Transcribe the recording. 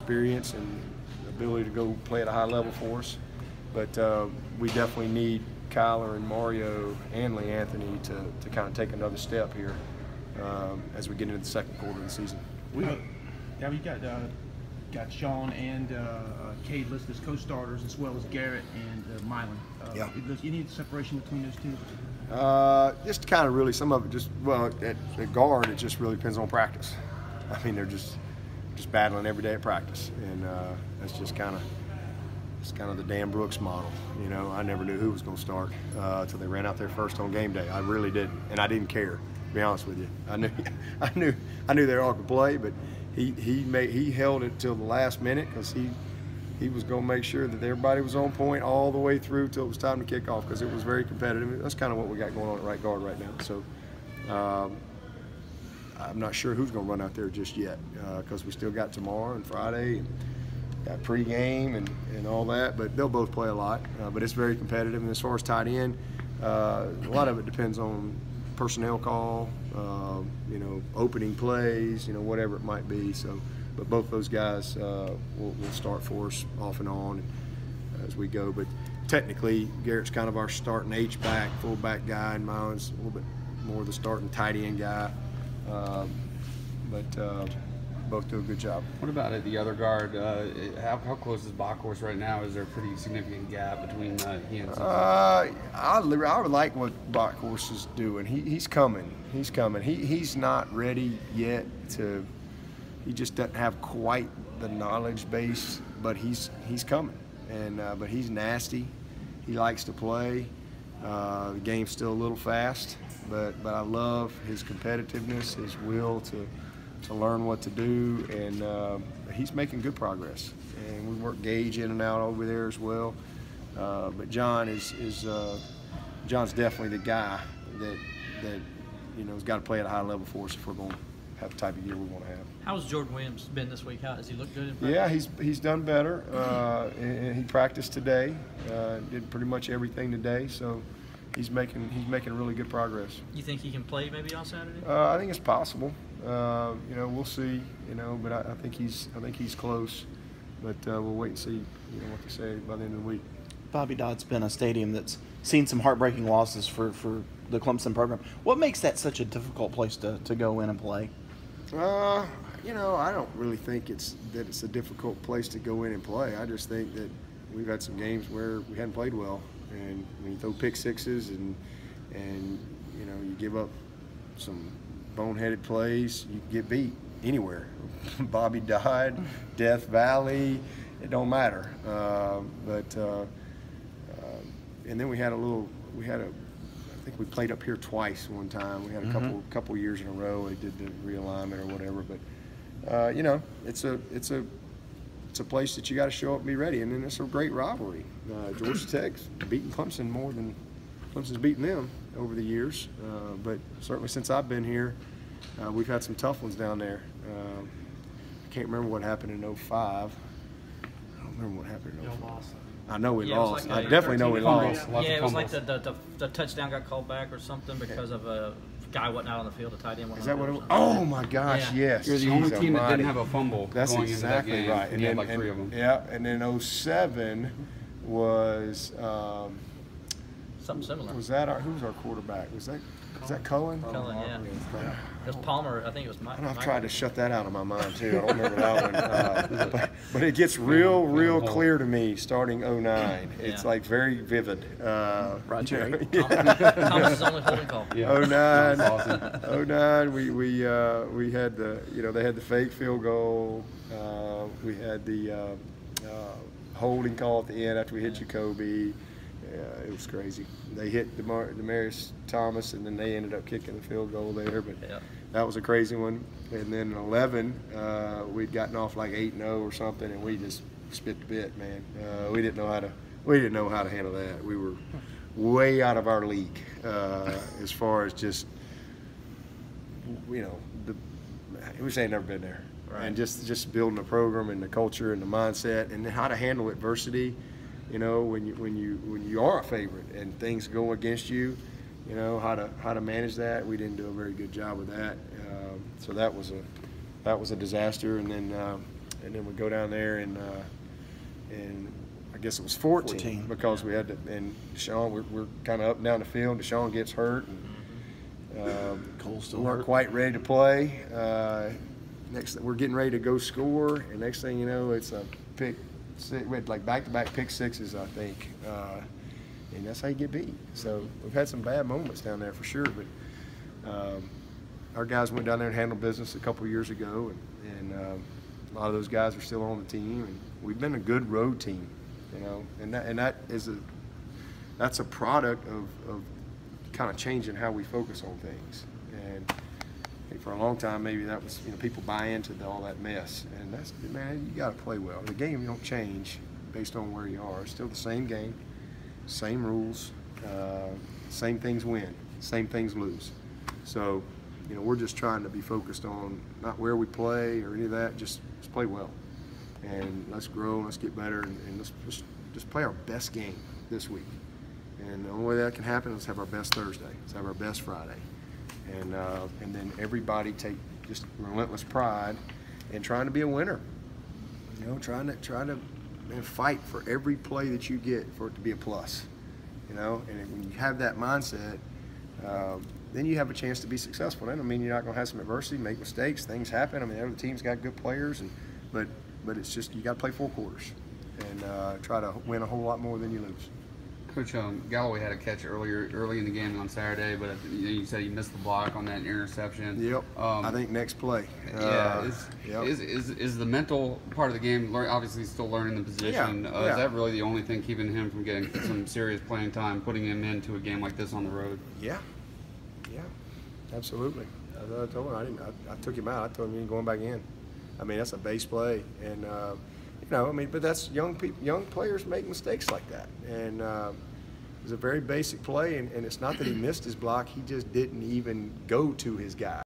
experience and ability to go play at a high level for us. But we definitely need Kyler and Mario and Lee Anthony to kind of take another step here as we get into the second quarter of the season. Now you got Sean and Cade listed as co-starters, as well as Garrett and Milan. Yeah. You need separation between those two? Just kind of really, some of it just, well, at guard, it just really depends on practice. I mean, they're just battling every day at practice, and that's just kind of the Dan Brooks model. You know, I never knew who was going to start until they ran out there first on game day. I really didn't, and I didn't care, to be honest with you. I knew they all could play, but he held it till the last minute because he was going to make sure that everybody was on point all the way through till it was time to kick off, because it was very competitive. That's kind of what we got going on at right guard right now. So I'm not sure who's going to run out there just yet, because we still got tomorrow and Friday and got pregame and all that, but they'll both play a lot. But it's very competitive. And as far as tight end, a lot of it depends on personnel call, you know, opening plays, you know, whatever it might be. So, but both those guys will start for us off and on as we go. But technically, Garrett's kind of our starting H-back, fullback guy, and Milan's a little bit more the starting tight end guy. But both do a good job. What about at the other guard? How close is Bockhorst right now? Is there a pretty significant gap between he and I would like what Bockhorst is doing. He's coming. He's coming. He's not ready yet to. He just doesn't have quite the knowledge base, but he's coming. And but he's nasty. He likes to play. The game's still a little fast, but I love his competitiveness, his will to learn what to do, and he's making good progress. And we work Gage in and out over there as well. But John John's definitely the guy that you know has got to play at a high level for us if we're going to have the type of year we want to have. How's Jordan Williams been this week? Has he looked good in practice? Yeah, he's done better. And he practiced today, did pretty much everything today. So he's making really good progress. You think he can play maybe on Saturday? I think it's possible. You know, we'll see. You know, but I think he's close. But we'll wait and see. You know what they say by the end of the week. Bobby Dodd's been a stadium that's seen some heartbreaking losses for the Clemson program. What makes that such a difficult place to go in and play? You know, I don't really think it's a difficult place to go in and play. I just think that we've had some games where we hadn't played well, and when you throw pick sixes and you know you give up some boneheaded plays, you get beat anywhere. Bobby Dodd, Death Valley, it don't matter. And then I think we played up here twice one time. We had a couple years in a row. They did the realignment or whatever. But you know, it's a place that you got to show up and be ready. And then it's a great rivalry. Georgia Tech's beaten Clemson more than Clemson's beaten them over the years. But certainly since I've been here, we've had some tough ones down there. I can't remember what happened in '05. I don't remember what happened in '05. I know we lost. Like I definitely know we lost. Yeah, it was like the touchdown got called back or something because of a guy wasn't out on the field. The tight end wasn't. Is that what it was? Oh my gosh, yeah. yes. You're the only team that didn't have a fumble. That's going exactly into that game, right. And you had like 3 of them. Yeah, and then '07 was something similar. who was our quarterback? Was that Cohen? Cullen, yeah. It was Palmer. I think it was Mike. I've tried to shut that out of my mind too. I don't remember that one. But it gets real clear to me starting '09. It's like very vivid. Right, Jerry. Thomas' only holding call. Yeah. '09. Awesome. '09. We had they had the fake field goal. We had the holding call at the end after we hit Jacoby. It was crazy. They hit Demarius Thomas, and then they ended up kicking the field goal there. But that was a crazy one. And then in '11, we'd gotten off like 8-0 or something, and we just spit the bit, man. We didn't know how to handle that. We were way out of our league as far as just we ain't never been there. Right. And just building the program and the culture and the mindset and how to handle adversity. You know, when you are a favorite and things go against you, you know how to manage that. We didn't do a very good job with that. So that was a disaster. And then and then we go down there and I guess it was 14. Because we had to, and Deshaun, we're kind of up and down the field. Deshaun gets hurt, and Cole's still we weren't hurt. quite ready to play. We're getting ready to go score, and next thing you know, it's a pick six. We had like back-to-back pick sixes, I think, and that's how you get beat. So we've had some bad moments down there for sure, but our guys went down there and handled business a couple years ago, and a lot of those guys are still on the team, and we've been a good road team, you know, and that's a product of kind of changing how we focus on things. And I think for a long time, maybe that was, you know, people buy into all that mess, and that's, man, you got to play well. The game don't change based on where you are. It's still the same game, same rules, same things win, same things lose. So, you know, we're just trying to be focused on not where we play or any of that. Just play well, and let's grow, and let's get better, and let's just play our best game this week. And the only way that can happen is have our best Thursday, let's have our best Friday, and then everybody take just relentless pride in trying to be a winner. You know, trying to fight for every play that you get for it to be a plus. You know, and when you have that mindset, then you have a chance to be successful. That don't mean you're not going to have some adversity, make mistakes, things happen. I mean, every team's got good players, but it's just you got to play 4 quarters and try to win a whole lot more than you lose. Coach, Galloway had a catch early in the game on Saturday, but you said he missed the block on that interception. Yep. I think next play. Yeah. Yep. Is the mental part of the game, obviously still learning the position, Yeah. is that really the only thing keeping him from getting some serious playing time, putting him into a game like this on the road? Yeah. Yeah. Absolutely. I told him I took him out. I told him he ain't going back in. I mean, that's a base play, and you know, I mean, but that's young players make mistakes like that, and it was a very basic play, and it's not that he missed his block; he just didn't even go to his guy.